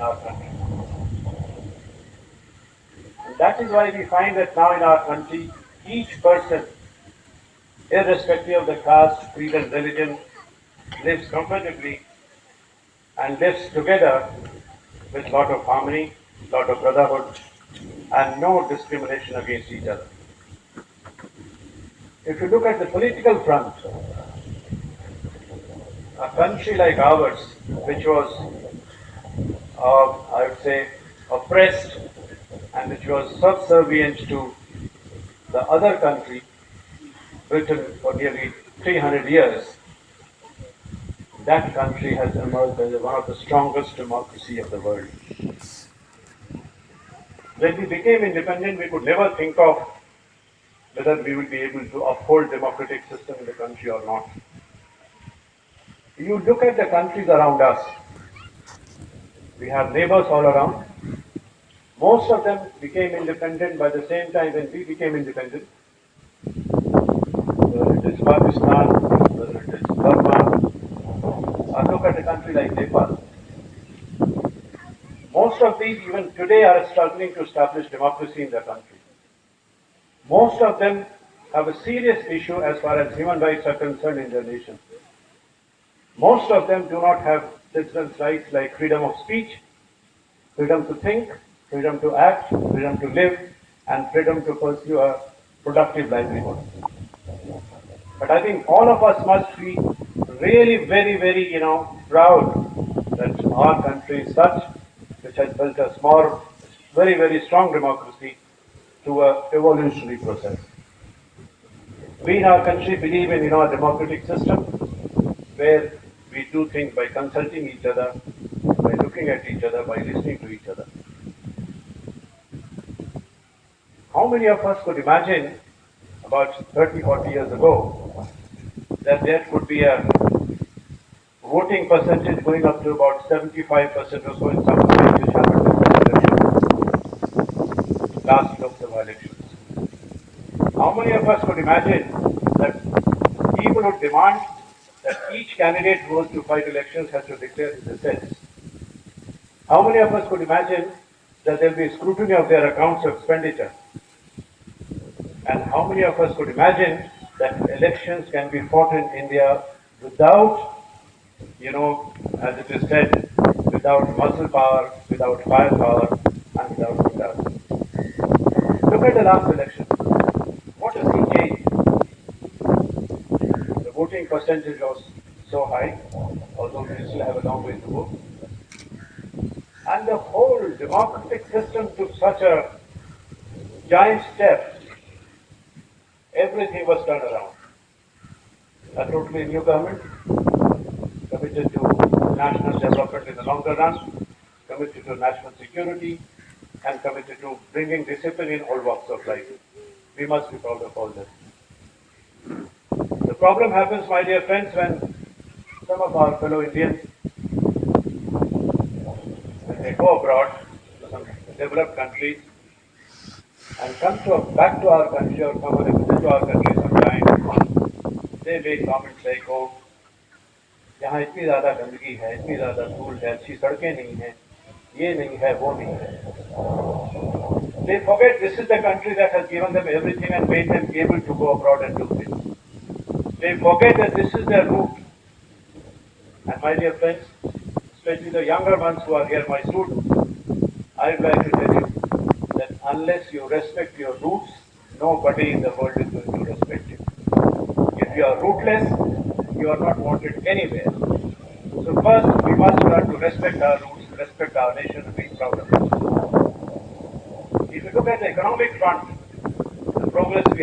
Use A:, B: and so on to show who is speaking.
A: our country. And that is why we find that now in our country, each person, irrespective of the caste, creed and religion, lives comfortably and lives together with lot of harmony, lot of brotherhood, and no discrimination against each other. If you look at the political front, a country like ours, which was, I would say, oppressed and which was subservient to the other country, Britain, for nearly 300 years, that country has emerged as one of the strongest democracy of the world. When we became independent, we could never think of whether we will be able to uphold democratic system in the country or not. You look at the countries around us. We have neighbors all around. Most of them became independent by the same time when we became independent. Whether it is Pakistan, whether it is Burma, or look at a country like Nepal. Most of these even today are struggling to establish democracy in their country. Most of them have a serious issue as far as human rights are concerned in their nation. Most of them do not have citizens' rights like freedom of speech, freedom to think, freedom to act, freedom to live, and freedom to pursue a productive livelihood. But I think all of us must be really very, very, proud that our country is such, which has built a small, very, very strong democracy through an evolutionary process. We in our country believe in, a democratic system where we do things by consulting each other, by looking at each other, by listening to each other. How many of us could imagine about 30, 40 years ago that there could be a voting percentage going up to about 75% or so in some states which happened in the last Lok Sabha elections? How many of us could imagine that people would demand that each candidate who goes to fight elections has to declare his assets? How many of us could imagine that there will be scrutiny of their accounts of expenditure? And how many of us could imagine that elections can be fought in India without, as it is said, without muscle power, without firepower, and without brutality? Look at the last election. What has he changed? The voting percentage was so high, although we still have a long way to go. And the whole democratic system took such a giant step. Everything was turned around. A totally new government, committed to national development in the longer run, committed to national security, and committed to bringing discipline in all walks of life. We must be proud of all this. The problem happens, my dear friends, when some of our fellow Indians, when they go abroad to some developed countries and come back to our country or come on a visit to our country sometime, they make comments like, oh, यहाँ इतनी ज़्यादा गंदगी है, इतनी ज़्यादा धूल है, अच्छी सड़कें नहीं हैं, ये नहीं है, वो नहीं है. They forget this is the country that has given them everything and made them able to go abroad and do things. They forget that this is their root. And my dear friends, especially the younger ones who are here, my students, I would like to tell you that unless you respect your roots, nobody in the world is going to respect you. If you are rootless, you are not wanted anywhere. So first, we must learn to respect our roots, respect our nation, and be proud of it. If you look at the economic front, the progress we have